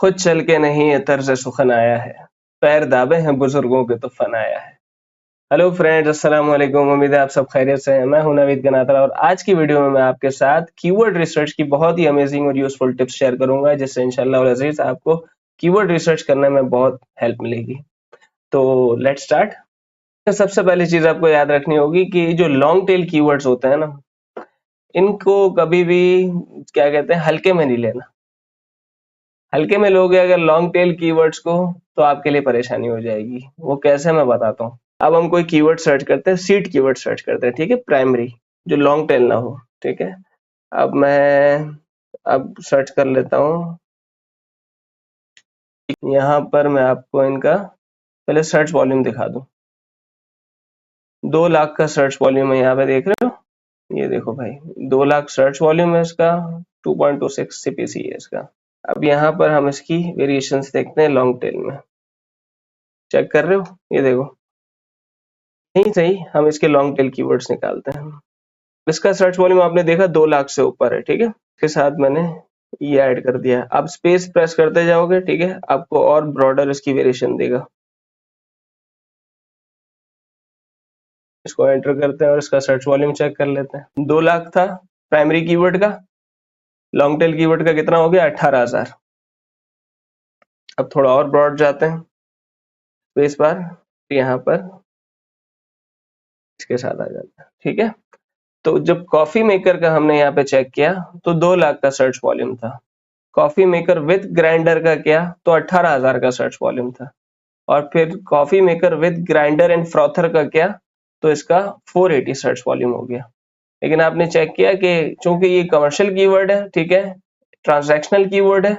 खुद चल के नहीं ये तर्ज सुखन आया है, पैर दाबे हैं बुजुर्गों के तो फन आया है। हेलो फ्रेंड्स, अस्सलाम वालेकुम। उम्मीद है आप सब खैरियत से हैं। मैं हूं नवीद गनात्रा और आज की वीडियो में मैं आपके साथ कीवर्ड रिसर्च की बहुत ही अमेजिंग और यूजफुल टिप्स शेयर करूंगा, जिससे इंशाल्लाह वल अजीज आपको कीवर्ड रिसर्च करने में बहुत हेल्प मिलेगी। तो लेट्स स्टार्ट। सबसे पहली चीज आपको याद रखनी होगी कि जो लॉन्ग टेल कीवर्ड्स होते हैं ना, इनको कभी भी क्या कहते हैं, हल्के में नहीं लेना। हल्के में लोगे अगर लॉन्ग टेल कीवर्ड्स को, तो आपके लिए परेशानी हो जाएगी। वो कैसे, मैं बताता हूँ। अब हम कोई कीवर्ड सर्च करते हैं, सीड कीवर्ड सर्च करते हैं, ठीक है, प्राइमरी, जो लॉन्ग टेल ना हो, ठीक है। अब मैं सर्च कर लेता हूँ। यहाँ पर मैं आपको इनका पहले सर्च वॉल्यूम दिखा दूं। 2 लाख का सर्च वॉल्यूम है, यहाँ पे देख रहे हो, ये देखो भाई, 2 लाख सर्च वॉल्यूम है इसका, 2.26 सीपीसी है इसका। अब यहाँ पर हम इसकी वेरिएशंस देखते हैं लॉन्ग टेल में। चेक कर रहे हो, ये देखो, नहीं सही, हम इसके लॉन्ग टेल कीवर्ड्स निकालते हैं। इसका सर्च वॉल्यूम आपने देखा 2 लाख से ऊपर है, ठीक है। इसके साथ मैंने ये ऐड कर दिया। आप स्पेस प्रेस करते जाओगे, ठीक है, आपको और ब्रॉडर इसकी वेरिएशन देगा। इसको एंटर करते हैं और इसका सर्च वॉल्यूम चेक कर लेते हैं। 2 लाख था प्राइमरी कीवर्ड का, लॉन्ग टेल कीवर्ड का कितना हो गया, 18,000। अब थोड़ा और ब्रॉड जाते हैं, स्पेस बार, यहाँ पर इसके साथ आ जाता है, ठीक है। तो जब कॉफी मेकर का हमने यहाँ पे चेक किया तो 2 लाख का सर्च वॉल्यूम था। कॉफी मेकर विद ग्राइंडर का किया तो 18,000 का सर्च वॉल्यूम था। और फिर coffee maker with grinder and frother का किया तो इसका 480 सर्च वॉल्यूम हो गया। लेकिन आपने चेक किया कि चूंकि ये कमर्शियल कीवर्ड है, ठीक है, ट्रांजैक्शनल कीवर्ड है,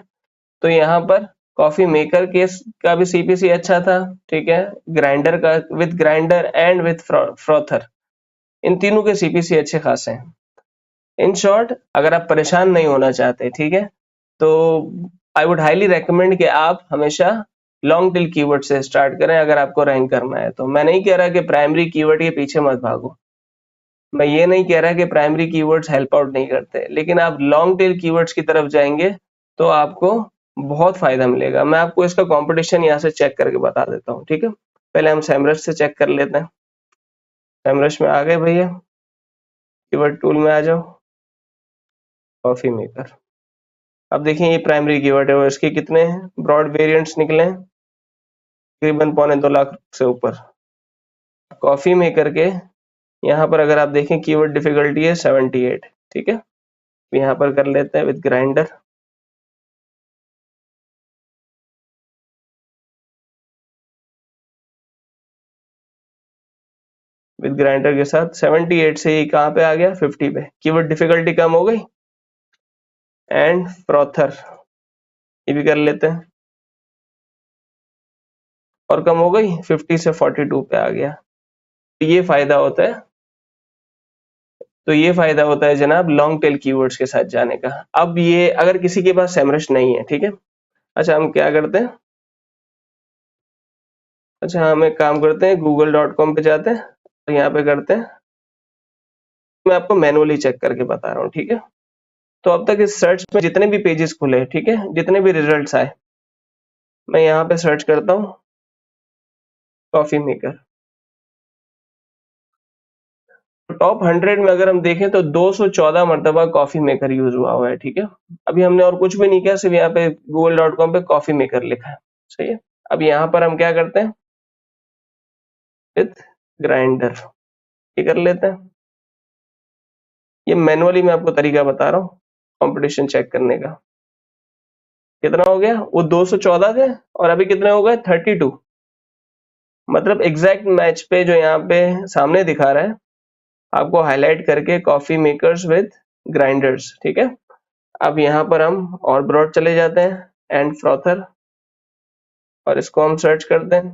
तो यहाँ पर कॉफी मेकर के का भी सीपीसी अच्छा था, ठीक है, ग्राइंडर का with grinder and with frother, इन तीनों के सीपीसी अच्छे खासे हैं। इन शॉर्ट, अगर आप परेशान नहीं होना चाहते, ठीक है, तो आई वुड हाईली रेकमेंड कि आप हमेशा लॉन्ग टेल कीवर्ड से स्टार्ट करें अगर आपको रैंक करना है तो। मैं नहीं कह रहा कि प्राइमरी कीवर्ड के पीछे मत भागो, मैं ये नहीं कह रहा कि प्राइमरी कीवर्ड्स हेल्प आउट नहीं करते, लेकिन आप लॉन्ग टेल कीवर्ड्स की तरफ जाएंगे तो आपको बहुत फायदा मिलेगा। मैं आपको इसका कंपटीशन यहाँ से चेक करके बता देता हूँ, ठीक है। पहले हम सेमरश से चेक कर लेते हैं। सेमरश में आ गए भैया, कीवर्ड टूल में आ जाओ, कॉफी मेकर। अब देखिए ये प्राइमरी कीवर्ड है और इसके कितने ब्रॉड वेरिएंट्स निकले हैं, तकरीबन 2.25 लाख से ऊपर। कॉफी मेकर के यहाँ पर अगर आप देखें कीवर्ड डिफिकल्टी है 78, ठीक है। यहाँ पर कर लेते हैं विद ग्राइंडर। विद ग्राइंडर के साथ 78 से ये कहाँ पे आ गया, 50 पे। कीवर्ड डिफिकल्टी कम हो गई। एंड फ्रॉथर, ये भी कर लेते हैं, और कम हो गई, 50 से 42 पे आ गया। तो ये फायदा होता है, जनाब लॉन्ग टेल कीवर्ड्स के साथ जाने का। अब ये अगर किसी के पास सेमरश नहीं है, ठीक है, अच्छा हम क्या करते हैं, अच्छा हम एक काम करते हैं, google.com पे जाते हैं और यहाँ पे करते हैं, मैं आपको मैनुअली चेक करके बता रहा हूँ, ठीक है। तो अब तक इस सर्च में जितने भी पेजेस खुले, ठीक है, जितने भी रिजल्ट्स आए, मैं यहाँ पे सर्च करता हूँ कॉफी मेकर। टॉप 100 में अगर हम देखें तो 214 मरतबा कॉफी मेकर यूज हुआ है, ठीक है। अभी हमने और कुछ भी नहीं किया, सिर्फ यहाँ पे google.com पे कॉफी मेकर लिखा है, सही है। अब यहाँ पर हम क्या करते हैं, विद ग्राइंडर, ये कर लेते हैं। ये मैनुअली मैं आपको तरीका बता रहा हूँ कंपटीशन चेक करने का। कितना हो गया, वो 214 थे और अभी कितने हो गए, 32। मतलब एग्जैक्ट मैच पे जो यहाँ पे सामने दिखा रहा है, आपको हाईलाइट करके कॉफी मेकर्स विद ग्राइंडर्स, ठीक है। अब यहाँ पर हम और ब्रॉड चले जाते हैं, एंड फ्रॉथर, और इसको हम सर्च करते हैं।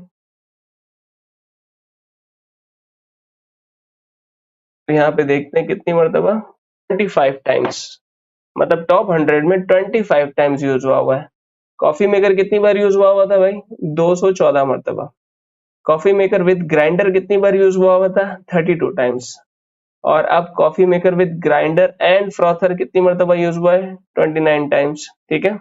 तो यहाँ पे देखते हैं कितनी मरतबा, 25 टाइम्स। मतलब टॉप 100 में 25 टाइम्स यूज हुआ है। कॉफी मेकर कितनी बार यूज हुआ था भाई, 214 मरतबा। कॉफी मेकर विद ग्राइंडर कितनी बार यूज हुआ था, 32 टाइम्स। और अब coffee maker with grinder and frother कितनी मरतबा यूज हुआ है, 29 टाइम्स, ठीक है।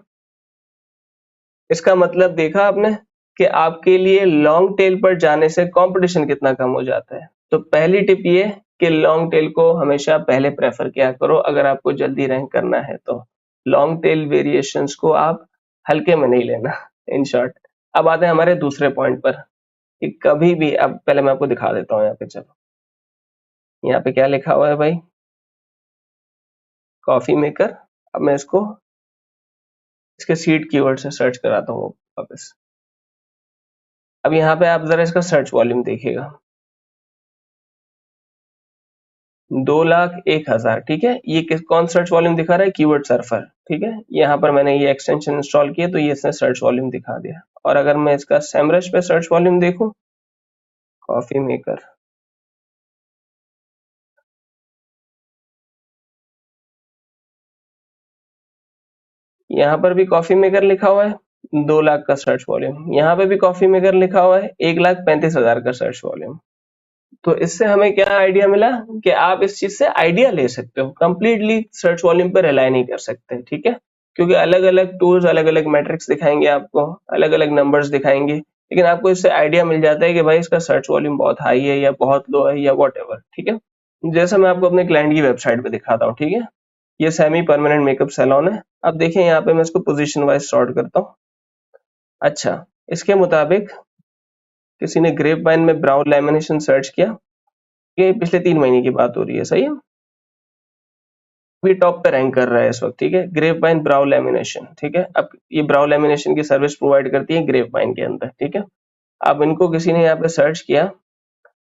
इसका मतलब देखा आपने कि आपके लिए लॉन्ग टेल पर जाने से कंपटीशन कितना कम हो जाता है। तो पहली टिप ये कि लॉन्ग टेल को हमेशा पहले प्रेफर किया करो अगर आपको जल्दी रैंक करना है तो। लॉन्ग टेल वेरिएशंस को आप हल्के में नहीं लेना। इन शॉर्ट, अब आते हैं हमारे दूसरे पॉइंट पर कि कभी भी, अब पहले मैं आपको दिखा देता हूँ यहाँ पे, चलो यहाँ पे क्या लिखा हुआ है भाई, कॉफी मेकर। अब मैं इसको इसके सीड कीवर्ड से सर्च कराता हूँ वापस। अब यहाँ पे आप जरा इसका सर्च वॉल्यूम देखिएगा, 2,01,000। ठीक है, ये कौन सर्च वॉल्यूम दिखा रहा है, कीवर्ड सर्फर। ठीक है, यहाँ पर मैंने ये एक्सटेंशन इंस्टॉल किया तो ये इसने सर्च वॉल्यूम दिखा दिया। और अगर मैं इसका सेमरश पे सर्च वॉल्यूम देखूं, कॉफी मेकर, यहाँ पर भी कॉफी मेकर लिखा हुआ है 2 लाख का सर्च वॉल्यूम, यहाँ पे भी कॉफी मेकर लिखा हुआ है 1,35,000 का सर्च वॉल्यूम। तो इससे हमें क्या आइडिया मिला कि आप इस चीज से आइडिया ले सकते हो, कंप्लीटली सर्च वॉल्यूम पर रिलाई नहीं कर सकते। ठीक है, क्योंकि अलग अलग टूल्स अलग अलग मैट्रिक्स दिखाएंगे आपको, अलग अलग नंबर्स दिखाएंगे, लेकिन आपको इससे आइडिया मिल जाता है कि भाई इसका सर्च वॉल्यूम बहुत हाई है या बहुत लो है या वॉट एवर। ठीक है, जैसा मैं आपको अपने क्लाइंट की वेबसाइट पे दिखाता हूँ। ठीक है, ये सेमी परमानेंट मेकअप सैलून है। अब देखिए यहाँ पे मैं इसको पोजीशन वाइज सॉर्ट करता हूँ। अच्छा, इसके मुताबिक किसी ने ग्रेप वाइन में ब्राउन लैमिनेशन सर्च किया, ये पिछले 3 महीने की बात हो रही है, सही है। भी टॉप पे रैंक कर रहा है इस वक्त। ठीक है, ग्रेप वाइन ब्राउ लैमिनेशन। ठीक है, अब ये ब्राउ लैमिनेशन की सर्विस प्रोवाइड करती है ग्रेप वाइन के अंदर। ठीक है, अब इनको किसी ने यहाँ पे सर्च किया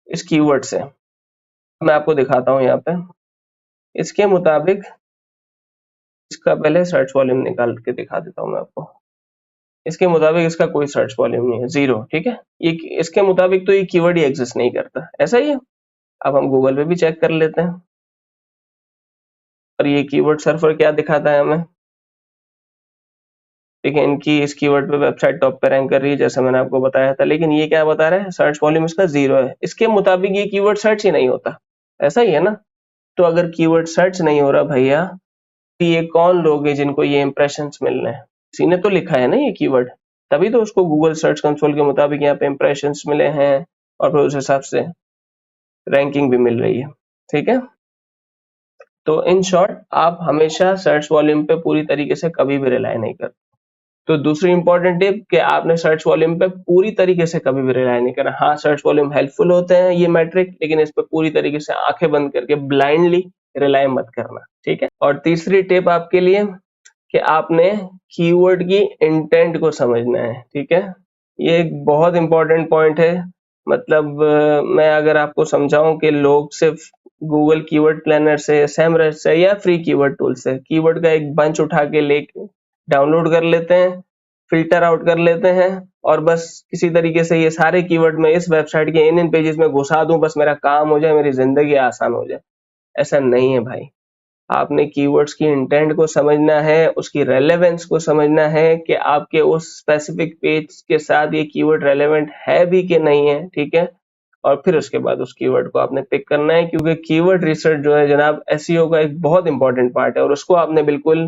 इस कीवर्ड से, मैं आपको दिखाता हूँ यहाँ पे। इसके मुताबिक इसका पहले सर्च वॉल्यूम निकाल के दिखा देता हूँ मैं आपको। इसके मुताबिक इसका कोई सर्च वॉल्यूम नहीं है, 0। ठीक है, ये इसके मुताबिक तो ये कीवर्ड ही एग्जिस्ट नहीं करता, ऐसा ही है। अब हम गूगल पे भी चेक कर लेते हैं और ये कीवर्ड सर्फर क्या दिखाता है हमें। देखिए, इनकी इस कीवर्ड पे वेबसाइट टॉप पे रैंक कर रही है जैसा मैंने आपको बताया था, लेकिन ये क्या बता रहा है, सर्च वॉल्यूम इसका 0 है। इसके मुताबिक ये कीवर्ड सर्च ही नहीं होता, ऐसा ही है ना। तो अगर कीवर्ड सर्च नहीं हो रहा भैया, तो ये कौन लोग हैं जिनको ये इंप्रेशंस मिल रहे हैं, किसी ने तो लिखा है ना ये कीवर्ड, तभी तो उसको गूगल सर्च कंसोल के मुताबिक यहाँ पे इंप्रेशंस मिले हैं और फिर उस हिसाब से रैंकिंग भी मिल रही है। ठीक है, तो इन शॉर्ट आप हमेशा सर्च वॉल्यूम पे पूरी तरीके से कभी भी रिलाई नहीं कर। तो दूसरी इंपॉर्टेंट टिप कि आपने सर्च वॉल्यूम पे पूरी तरीके से कभी भी रिलाई नहीं करना। हाँ, सर्च वॉल्यूम हेल्पफुल होते हैं ये मैट्रिक, लेकिन इस पे पूरी तरीके से आंखें बंद करके ब्लाइंडली रिलाई मत करना। ठीक है, और तीसरी टिप आपके लिए कि आपने कीवर्ड की इंटेंट को समझना है। ठीक है, ये एक बहुत इंपॉर्टेंट पॉइंट है। मतलब मैं अगर आपको समझाऊं कि लोग सिर्फ गूगल कीवर्ड प्लानर से, सेमरज से या फ्री कीवर्ड टूल से कीवर्ड का एक बंच उठा के लेके डाउनलोड कर लेते हैं, फिल्टर आउट कर लेते हैं और बस किसी तरीके से ये सारे कीवर्ड में इस वेबसाइट के इन पेजेस में घुसा दूं, बस मेरा काम हो जाए, मेरी जिंदगी आसान हो जाए। ऐसा नहीं है भाई, आपने कीवर्ड्स की इंटेंट को समझना है, उसकी रेलेवेंस को समझना है कि आपके उस स्पेसिफिक पेज के साथ ये कीवर्ड रेलेवेंट है भी कि नहीं है। ठीक है, और फिर उसके बाद उस कीवर्ड को आपने पिक करना है, क्योंकि कीवर्ड रिसर्च जो है जनाब एसईओ का एक बहुत इंपॉर्टेंट पार्ट है और उसको आपने बिल्कुल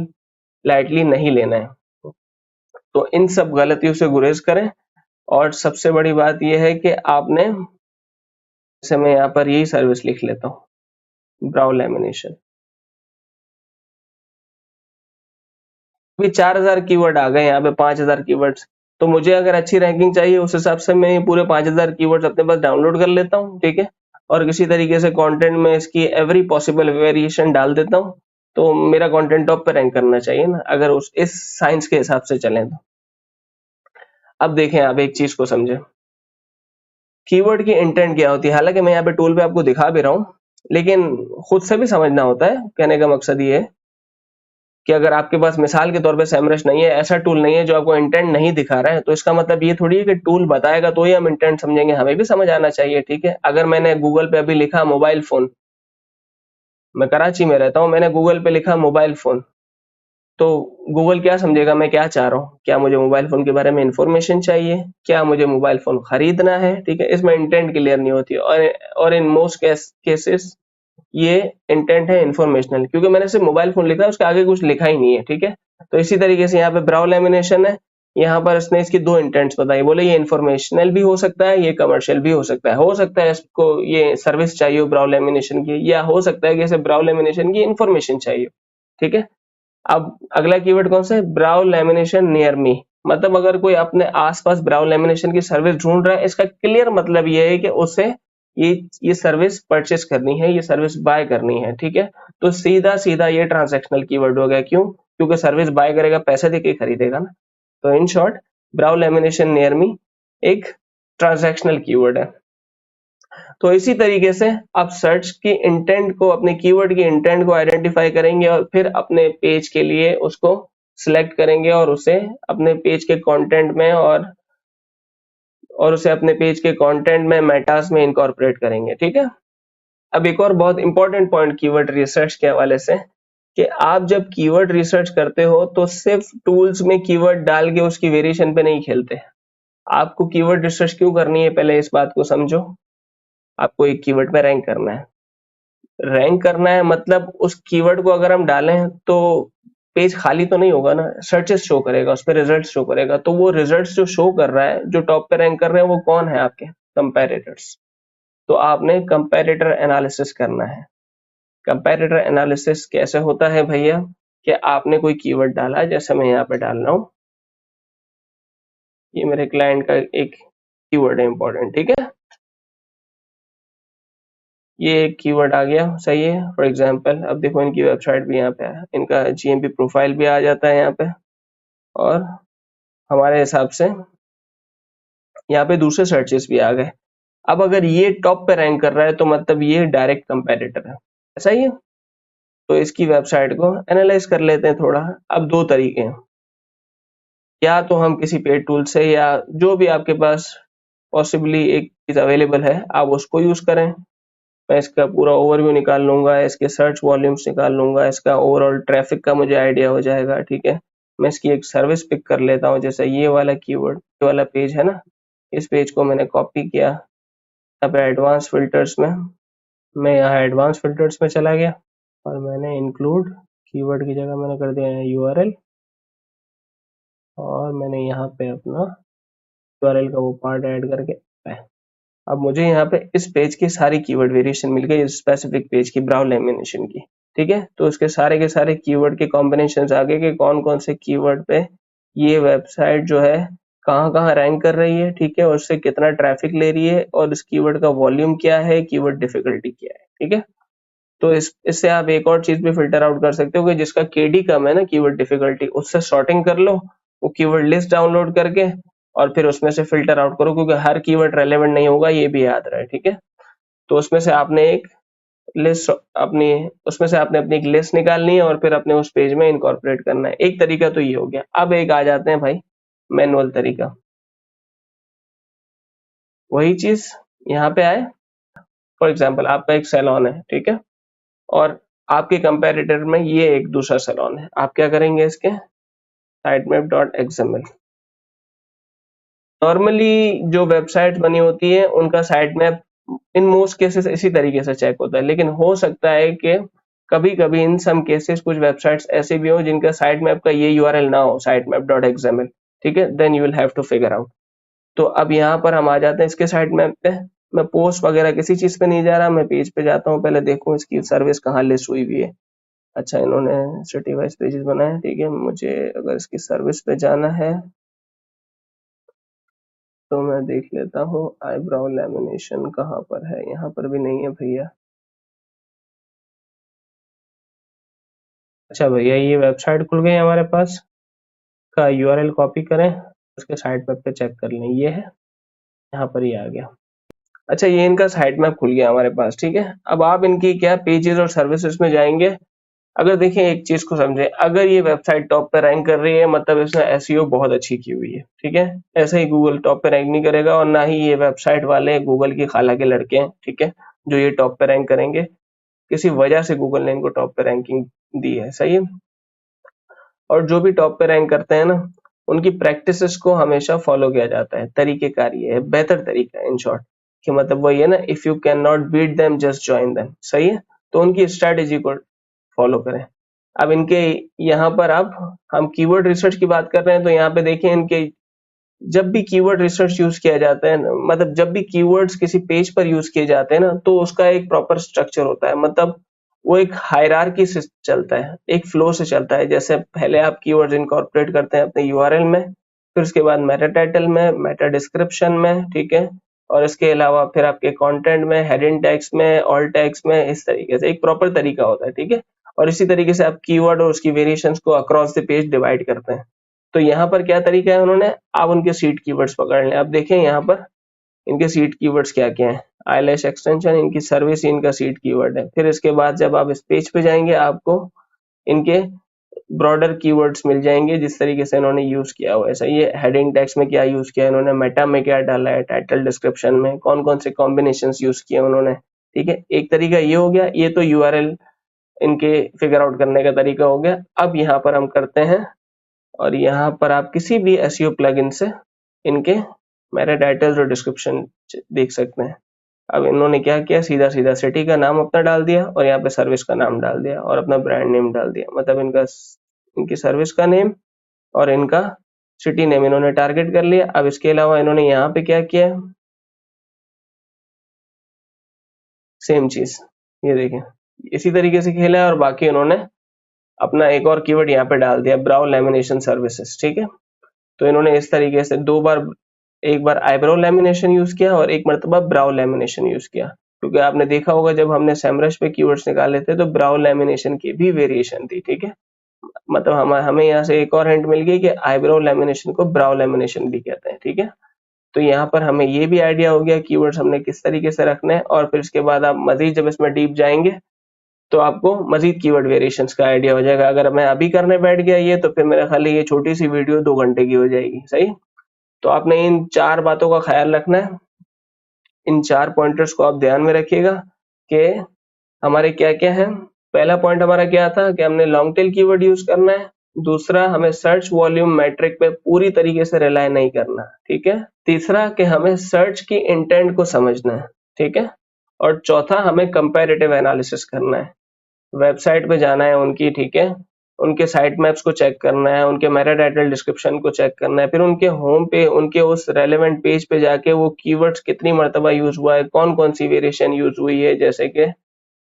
लाइटली नहीं लेना है। तो इन सब गलतियों से गुरेज करें। और सबसे बड़ी बात यह है कि आपने, जैसे मैं यहाँ पर यही सर्विस लिख लेता हूँ, ब्राउ लैमिनेशन, अभी 4,000 कीवर्ड आ गए, यहाँ पे 5,000 कीवर्ड्स। तो मुझे अगर अच्छी रैंकिंग चाहिए उस हिसाब से मैं ये पूरे 5,000 कीवर्ड्स अपने पास डाउनलोड कर लेता हूँ। ठीक है, और किसी तरीके से कंटेंट में इसकी एवरी पॉसिबल वेरिएशन डाल देता हूँ, तो मेरा कंटेंट टॉप पे रैंक करना चाहिए ना, अगर उस इस साइंस के हिसाब से चलें तो। अब देखें, आप एक चीज को समझे, कीवर्ड की इंटेंट क्या होती है। हालांकि मैं यहाँ पे टूल पे आपको दिखा भी रहा हूँ, लेकिन खुद से भी समझना होता है। कहने का मकसद ये है कि अगर आपके पास मिसाल के तौर पे सेमरश नहीं है, ऐसा टूल नहीं है जो आपको इंटेंट नहीं दिखा रहा है, तो इसका मतलब ये थोड़ी है कि टूल बताएगा तो ही हम इंटेंट समझेंगे, हमें भी समझ आना चाहिए। ठीक है, अगर मैंने गूगल पे अभी लिखा मोबाइल फोन, मैं कराची में रहता हूँ, मैंने गूगल पे लिखा मोबाइल फोन, तो गूगल क्या समझेगा मैं क्या चाह रहा हूँ, क्या मुझे मोबाइल फोन के बारे में इंफॉर्मेशन चाहिए, क्या मुझे मोबाइल फोन खरीदना है। ठीक है, इसमें इंटेंट क्लियर नहीं होती और इन मोस्ट केसेस ये इंटेंट है इंफॉर्मेशनल, क्योंकि मैंने सिर्फ मोबाइल फोन लिखा है, उसके आगे कुछ लिखा ही नहीं है। ठीक है, तो इसी तरीके से यहाँ पे ब्राउ लैमिनेशन है, यहाँ पर इसने इसकी दो इंटेंट्स बताई, बोले ये इंफॉर्मेशनल भी हो सकता है, ये कमर्शियल भी हो सकता है इसको ये सर्विस चाहिए ब्राउ लेमिनेशन की, या हो सकता है कि इसे ब्राउ लेमिनेशन की इंफॉर्मेशन चाहिए। ठीक है, अब अगला कीवर्ड कौन सा है, ब्राउ लेमिनेशन नियर मी। मतलब अगर कोई अपने आसपास ब्राउ लेमिनेशन की सर्विस ढूंढ रहा है, इसका क्लियर मतलब ये है कि उसे ये सर्विस परचेस करनी है, ये सर्विस बाय करनी है। ठीक है, तो सीधा सीधा ये ट्रांजैक्शनल कीवर्ड हो गया। क्यों? क्योंकि सर्विस बाय करेगा, पैसे देके खरीदेगा ना। तो in short brow lamination near me एक ट्रांजैक्शनल कीवर्ड है। तो इसी तरीके से आप सर्च की इंटेंट को, अपने कीवर्ड की इंटेंट को आइडेंटिफाई करेंगे और फिर अपने पेज के लिए उसको सिलेक्ट करेंगे और उसे अपने पेज के कंटेंट में और उसे अपने पेज के कंटेंट में मेटास में इनकॉर्पोरेट करेंगे। ठीक है, अब एक और बहुत इंपॉर्टेंट पॉइंट कीवर्ड रिसर्च के हवाले से, कि आप जब कीवर्ड रिसर्च करते हो तो सिर्फ टूल्स में कीवर्ड डाल के उसकी वेरिएशन पे नहीं खेलते। आपको कीवर्ड रिसर्च क्यों करनी है, पहले इस बात को समझो। आपको एक कीवर्ड पे रैंक करना है। रैंक करना है मतलब उस कीवर्ड को अगर हम डालें तो पेज खाली तो नहीं होगा ना, सर्चेस शो करेगा, उस पर रिजल्ट शो करेगा। तो वो रिजल्ट्स जो शो कर रहा है, जो टॉप पे रैंक कर रहे हैं, वो कौन है? आपके कंपेरेटर्स। तो आपने कंपेरेटर एनालिसिस करना है। कंपेरेटर एनालिसिस कैसे होता है भैया, कि आपने कोई कीवर्ड डाला, जैसे मैं यहाँ पे डाल रहा हूँ, ये मेरे क्लाइंट का एक कीवर्ड है इंपॉर्टेंट। ठीक है, ये एक कीवर्ड आ गया, सही है। फॉर एग्जांपल अब देखो इनकी वेबसाइट भी यहाँ पे है, इनका जीएमपी प्रोफाइल भी आ जाता है यहाँ पे, और हमारे हिसाब से यहाँ पे दूसरे सर्चेस भी आ गए। अब अगर ये टॉप पे रैंक कर रहा है तो मतलब ये डायरेक्ट कंपेटिटर है, ऐसा ही है। तो इसकी वेबसाइट को एनालाइज कर लेते हैं थोड़ा। अब दो तरीके हैं, या तो हम किसी पेड टूल से, या जो भी आपके पास पॉसिबली एक चीज अवेलेबल है, आप उसको यूज करें। मैं इसका पूरा ओवरव्यू निकाल लूंगा, इसके सर्च वॉल्यूम्स निकाल लूंगा, इसका ओवरऑल ट्रैफिक का मुझे आइडिया हो जाएगा। ठीक है, मैं इसकी एक सर्विस पिक कर लेता हूँ, जैसे ये वाला कीवर्ड, ये वाला पेज है ना, इस पेज को मैंने कॉपी किया, यहाँ पे एडवांस फिल्टर्स में, मैं यहाँ एडवांस फिल्टर्स में चला गया और मैंने इंक्लूड कीवर्ड की जगह मैंने कर दिया है यूआरएल, और मैंने यहाँ पे अपना यूआरएल का वो पार्ट ऐड करके, अब मुझे यहाँ पे इस पेज की सारी कीवर्ड वेरिएशन मिल गई, इस स्पेसिफिक पेज की ब्राउ लेमिनेशन की। ठीक है, तो उसके सारे के सारे कीवर्ड के कॉम्बिनेशन आ गए कि कौन कौन से कीवर्ड पे ये वेबसाइट जो है कहाँ कहाँ रैंक कर रही है। ठीक है, और उससे कितना ट्रैफिक ले रही है, और इस कीवर्ड का वॉल्यूम क्या है, कीवर्ड डिफिकल्टी क्या है। ठीक है, तो इससे आप एक और चीज भी फिल्टर आउट कर सकते हो कि जिसका केडी कम है ना, कीवर्ड डिफिकल्टी, उससे सॉर्टिंग कर लो, वो कीवर्ड लिस्ट डाउनलोड करके, और फिर उसमें से फिल्टर आउट करो, क्योंकि हर कीवर्ड रेलेवेंट नहीं होगा, ये भी याद रहे। ठीक है, तो उसमें से आपने एक लिस्ट अपनी उसमें से आपने अपनी एक लिस्ट निकालनी है और फिर अपने उस पेज में इनकॉर्पोरेट करना है। एक तरीका तो ये हो गया। अब एक आ जाते हैं भाई मैनुअल तरीका। वही चीज यहाँ पे आए, फॉर एग्जाम्पल आपका एक सैलून है, ठीक है, और आपके कंपेरेटर में ये एक दूसरा सैलून है। आप क्या करेंगे, इसके साइटमैप डॉट एक्सएमएल, नॉर्मली जो वेबसाइट बनी होती है उनका site map in most cases इसी तरीके से चेक होता है, लेकिन हो सकता है कि कभी कभी इन सम केसेस कुछ वेबसाइट्स ऐसे भी हो जिनका साइट मैप का ये यूआरएल ना हो, साइट मैप डॉट एक्सएमएल। ठीक है, then you will have to figure out. तो अब यहाँ पर हम आ जाते हैं इसके साइट मैप पे। मैं पोस्ट वगैरह किसी चीज पे नहीं जा रहा, मैं पेज पे जाता हूँ, पहले देखूं इसकी सर्विस कहाँ लिस्ट हुई हुई है। अच्छा, इन्होंने सिटी वाइज पेजेस बनाए, ठीक है। मुझे अगर इसकी सर्विस पे जाना है तो मैं देख लेता हूँ आईब्राउ लैमिनेशन कहाँ पर है, यहाँ पर भी नहीं है भैया। अच्छा भैया, ये वेबसाइट खुल गई हमारे पास, का यूआरएल कॉपी करें, उसके साइट मैप पे चेक कर लें, ये है, यहाँ पर ही आ गया। अच्छा, ये इनका साइट मैप खुल गया हमारे पास, ठीक है। अब आप इनकी क्या पेजेस और सर्विसेज में जाएंगे। अगर देखें एक चीज को समझें, अगर ये वेबसाइट टॉप पे रैंक कर रही है मतलब इसने एसईओ बहुत अच्छी की हुई है, ठीक है। ऐसे ही गूगल टॉप पे रैंक नहीं करेगा, और ना ही ये वेबसाइट वाले गूगल की खाला के लड़के हैं, ठीक है, जो ये टॉप पे रैंक करेंगे। किसी वजह से गूगल ने इनको टॉप पे रैंकिंग दी है, सही है। और जो भी टॉप पे रैंक करते हैं ना, उनकी प्रैक्टिसेस को हमेशा फॉलो किया जाता है, तरीकेकार ये है, बेहतर तरीका है इन शॉर्ट, कि मतलब वही है ना, if you can not beat them just join them, सही है। तो उनकी स्ट्रैटेजी को फॉलो करें। अब इनके यहाँ पर अब हम कीवर्ड रिसर्च की बात कर रहे हैं, तो यहाँ पे देखिए इनके जब भी कीवर्ड रिसर्च यूज किया जाता है मतलब जब भी कीवर्ड्स किसी पेज पर यूज किए जाते हैं ना, तो उसका एक प्रॉपर स्ट्रक्चर होता है। मतलब वो एक हायरार्की से चलता है, एक फ्लो से चलता है। जैसे पहले आप कीवर्ड्स इनकॉर्पोरेट करते हैं अपने यूआरएल में, फिर उसके बाद मेटा टाइटल में, मेटा डिस्क्रिप्शन में, ठीक है, और इसके अलावा फिर आपके कंटेंट में, हेडिंग टैग्स में, ऑल टैग्स में, इस तरीके से एक प्रॉपर तरीका होता है, ठीक है। और इसी तरीके से आप कीवर्ड और उसकी वेरिएशंस को अक्रॉस द पेज डिवाइड करते हैं। तो यहाँ पर क्या तरीका है, उन्होंने आप उनके सीड कीवर्ड्स पकड़ लें। अब देखें यहाँ पर इनके सीड कीवर्ड्स क्या क्या हैं। आईलैश एक्सटेंशन इनकी सर्विस इनका सीड कीवर्ड है। फिर इसके बाद जब आप इस पेज पे जाएंगे आपको इनके ब्रॉडर कीवर्ड्स मिल जाएंगे जिस तरीके से इन्होंने यूज किया हुआ है। ऐसा ये हेडिंग टेक्स्ट में क्या यूज किया इन्होंने, मेटा में क्या डाला है, टाइटल डिस्क्रिप्शन में कौन कौन से कॉम्बिनेशन यूज किए उन्होंने, ठीक है। एक तरीका ये हो गया, ये तो यूआरएल इनके फिगर आउट करने का तरीका हो गया। अब यहाँ पर हम करते हैं, और यहाँ पर आप किसी भी एसईओ प्लगइन से इनके मेटा टाइटल्स और डिस्क्रिप्शन देख सकते हैं। अब इन्होंने क्या किया, सीधा सीधा सिटी का नाम अपना डाल दिया और यहाँ पे सर्विस का नाम डाल दिया और अपना ब्रांड नेम डाल दिया। मतलब इनकी सर्विस का नेम और इनका सिटी नेम इन्होंने टारगेट कर लिया। अब इसके अलावा इन्होंने यहाँ पे क्या किया, सेम चीज, ये देखें इसी तरीके से खेला है। और बाकी इन्होंने अपना एक और कीवर्ड यहाँ पे डाल दिया, ब्राउ लैमिनेशन सर्विसेज, ठीक है। तो इन्होंने इस तरीके से दो बार, एक बार आईब्रो लैमिनेशन यूज किया और एक मरतबा ब्राउ लैमिनेशन यूज किया। क्योंकि आपने देखा होगा जब हमने सेमरश पे कीवर्ड्स निकाले थे तो ब्राउ लैमिनेशन की भी वेरिएशन थी, ठीक है। मतलब हमें यहाँ से एक और हिंट मिल गई कि आईब्रो लैमिनेशन को ब्राउ लैमिनेशन भी कहते हैं, ठीक है। तो यहाँ पर हमें ये भी आइडिया हो गया कीवर्ड्स हमने किस तरीके से रखने हैं। और फिर इसके बाद आप मजीद जब इसमें डीप जाएंगे तो आपको मजीद कीवर्ड वेरिएशंस का आइडिया हो जाएगा। अगर मैं अभी करने बैठ गया ये, तो फिर मेरा ख्याल है ये छोटी सी वीडियो 2 घंटे की हो जाएगी, सही। तो आपने इन 4 बातों का ख्याल रखना है, इन 4 पॉइंटर्स को आप ध्यान में रखिएगा कि हमारे क्या-क्या हैं। पहला पॉइंट हमारा क्या था कि हमने लॉन्ग टेल कीवर्ड यूज करना है। दूसरा, हमें सर्च वॉल्यूम मैट्रिक पे पूरी तरीके से रिलाय नहीं करना, ठीक है। तीसरा कि हमें सर्च की इंटेंट को समझना है, ठीक है। और चौथा, हमें कंपैरेटिव एनालिसिस करना है। वेबसाइट पे जाना है उनकी, ठीक है, उनके साइट मैप्स को चेक करना है, उनके मेटा टाइटल डिस्क्रिप्शन को चेक करना है, फिर उनके होम पे उनके उस रेलेवेंट पेज पे जाके वो कीवर्ड्स कितनी मरतबा यूज हुआ है, कौन कौन सी वेरिएशन यूज हुई है। जैसे कि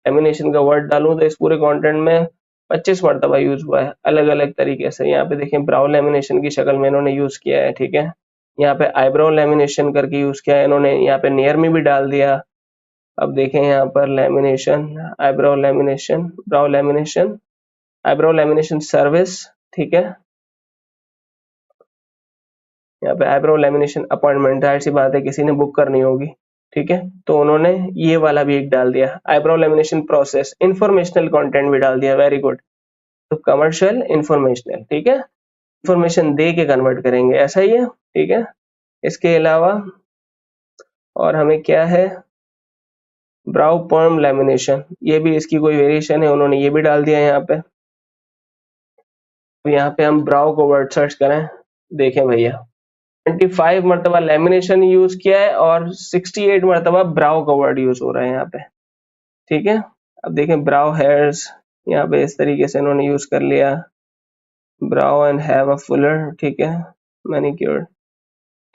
एमिनेशन का वर्ड डालूं तो इस पूरे कंटेंट में 25 मरतबा यूज हुआ है अलग अलग तरीके से। यहाँ पे देखें ब्राउ लेमिनेशन की शक्ल में इन्होंने यूज किया है, ठीक है। यहाँ पे आईब्रो लेमिनेशन करके यूज किया है इन्होंने, यहाँ पे नियर में भी डाल दिया। अब देखें यहाँ पर लेमिनेशन, आईब्रो लेमिनेशन, ब्राउ लेमिनेशन, आईब्रो लेमिनेशन सर्विस, ठीक है। यहाँ पे आईब्रो लेमिनेशन अपॉइंटमेंट, जाहिर सी बात है किसी ने बुक करनी होगी, ठीक है। तो उन्होंने ये वाला भी एक डाल दिया, eyebrow lamination process, informational content भी डाल दिया, वेरी गुड। तो कमर्शियल इंफॉर्मेशनल, ठीक है, इंफॉर्मेशन दे के कन्वर्ट करेंगे, ऐसा ही है, ठीक है। इसके अलावा और हमें क्या है, ब्राउ पर्म लेमिनेशन, ये भी इसकी कोई वेरिएशन है, उन्होंने ये भी डाल दिया यहाँ पे। तो यहाँ पे हम ब्राउ को वर्ड सर्च करें, देखें भैया 25 मरतबा लेमिनेशन यूज किया है और 68 मरतबा ब्राउ का वर्ड यूज हो रहा है यहाँ पे, ठीक है। अब देखें ब्राउ हेयर्स, यहाँ पे इस तरीके से इन्होंने यूज कर लिया, ब्राउ एंड हैव अ फुलर, ठीक है, मैनिक्योर।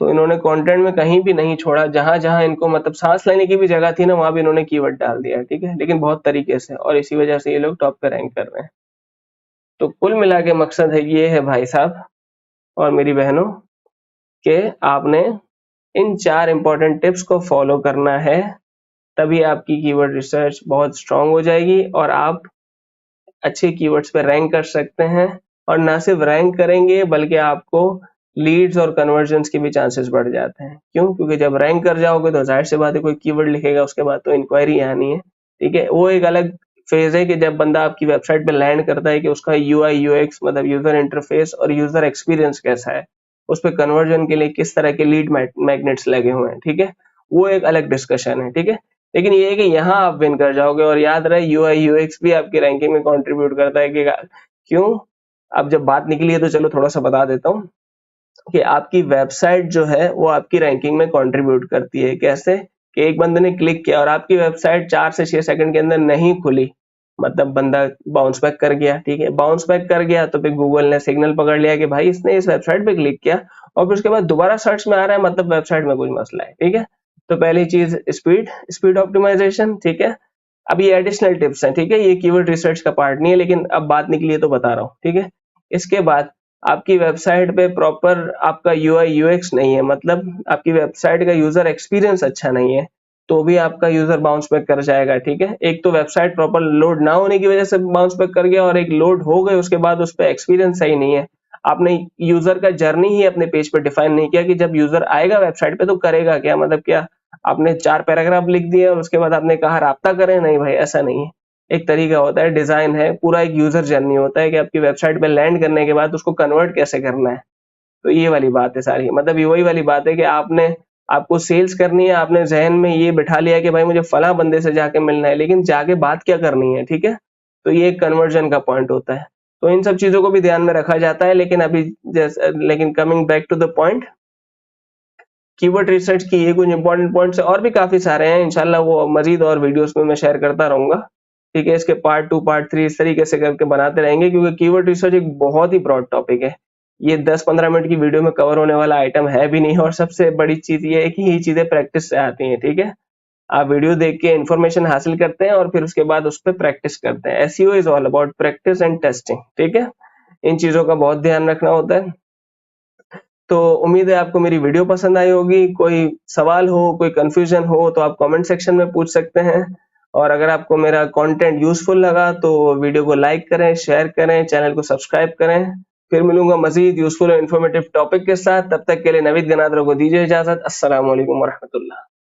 तो इन्होंने कंटेंट में कहीं भी नहीं छोड़ा, जहां जहां इनको मतलब सांस लेने की भी जगह थी ना, वहां भी इन्होंने कीवर्ड डाल दिया, ठीक है, लेकिन बहुत तरीके से, और इसी वजह से ये लोग टॉप पे रैंक कर रहे हैं। तो कुल मिला के मकसद है ये है भाई साहब और मेरी बहनों कि आपने इन 4 इंपॉर्टेंट टिप्स को फॉलो करना है, तभी आपकी कीवर्ड रिसर्च बहुत स्ट्रांग हो जाएगी और आप अच्छे कीवर्ड्स पे रैंक कर सकते हैं। और ना सिर्फ रैंक करेंगे बल्कि आपको लीड्स और कन्वर्जन्स के भी चांसेस बढ़ जाते हैं। क्यों? क्योंकि जब रैंक कर जाओगे तो जाहिर सी बात है कोई कीवर्ड लिखेगा, उसके बाद तो इंक्वायरी आनी है, ठीक है। वो एक अलग फेज है कि जब बंदा आपकी वेबसाइट पे लैंड करता है कि उसका यूआई यूएक्स मतलब यूजर इंटरफेस और यूजर एक्सपीरियंस कैसा है, उस पर कन्वर्जन के लिए किस तरह के लीड मैग्नेट्स लगे हुए हैं, ठीक है, वो एक अलग डिस्कशन है, ठीक है। लेकिन ये है कि यहाँ आप विन कर जाओगे। और याद रहे यूआई यूएक्स भी आपकी रैंकिंग में कंट्रीब्यूट करता है कि क्यों। अब जब बात निकली है तो चलो थोड़ा सा बता देता हूँ कि आपकी वेबसाइट जो है वो आपकी रैंकिंग में कंट्रीब्यूट करती है। कैसे? कि एक बंदे ने क्लिक किया और आपकी वेबसाइट 4 से 6 सेकंड के अंदर नहीं खुली, मतलब बंदा बाउंस बैक कर गया, ठीक है, बाउंस बैक कर गया तो फिर गूगल ने सिग्नल पकड़ लिया कि भाई इसने इस वेबसाइट पे क्लिक किया और फिर उसके बाद दोबारा सर्च में आ रहा है, मतलब वेबसाइट में कुछ मसला है, ठीक है। तो पहली चीज स्पीड, स्पीड ऑप्टिमाइजेशन, ठीक है। अब ये एडिशनल टिप्स हैं, ठीक है, ये कीवर्ड रिसर्च का पार्ट नहीं है, लेकिन अब बात निकली है तो बता रहा हूँ, ठीक है। इसके बाद आपकी वेबसाइट पे प्रॉपर आपका यूआई यूएक्स नहीं है, मतलब आपकी वेबसाइट का यूजर एक्सपीरियंस अच्छा नहीं है, तो भी आपका यूजर बाउंस बैक कर जाएगा, ठीक है। एक तो वेबसाइट प्रॉपर लोड ना होने की वजह से बाउंस बैक कर गया और एक लोड हो गए उसके बाद उस पर एक्सपीरियंस सही नहीं है। आपने यूजर का जर्नी ही अपने पेज पे डिफाइन नहीं किया कि जब यूजर आएगा वेबसाइट पे तो करेगा क्या, मतलब क्या आपने 4 पैराग्राफ लिख दिए और उसके बाद आपने कहा राब्ता करें, नहीं भाई ऐसा नहीं है। एक तरीका होता है, डिजाइन है, पूरा एक यूजर जर्नी होता है कि आपकी वेबसाइट पे लैंड करने के बाद उसको कन्वर्ट कैसे करना है। तो ये वाली बात है सारी, मतलब ये वही वाली बात है कि आपको सेल्स करनी है, आपने जहन में ये बिठा लिया कि भाई मुझे फला बंदे से जाके मिलना है, लेकिन जाके बात क्या करनी है, ठीक है। तो ये एक कन्वर्जन का पॉइंट होता है। तो इन सब चीजों को भी ध्यान में रखा जाता है, लेकिन coming back to the point, keyword research की ये कुछ इंपॉर्टेंट पॉइंट्स और भी काफी सारे हैं, इंशाल्लाह वो मजीद और वीडियोस में मैं शेयर करता रहूंगा, ठीक है। इसके पार्ट 2 पार्ट 3 इस तरीके से करके बनाते रहेंगे, क्योंकि कीवर्ड रिसर्च एक बहुत ही ब्रॉड टॉपिक है। ये 10-15 मिनट की वीडियो में कवर होने वाला आइटम है भी नहीं, और सबसे बड़ी चीज ये है कि ये चीजें प्रैक्टिस से आती हैं, ठीक है। आप वीडियो देख के इन्फॉर्मेशन हासिल करते हैं और फिर उसके बाद उस पर प्रैक्टिस करते हैं। SEO is all about practice and testing, ठीक है। इन चीजों का बहुत ध्यान रखना होता है। तो उम्मीद है आपको मेरी वीडियो पसंद आई होगी। कोई सवाल हो, कोई कंफ्यूजन हो तो आप कमेंट सेक्शन में पूछ सकते हैं। और अगर आपको मेरा कंटेंट यूजफुल लगा तो वीडियो को लाइक करें, शेयर करें, चैनल को सब्सक्राइब करें। फिर मिलूंगा मजीद यूजफुल और इन्फॉर्मेटिव टॉपिक के साथ। तब तक के लिए नवीद गनादर को दीजिए इजाजत। अस्सलाम वालेकुम वरहमतुल्लाह।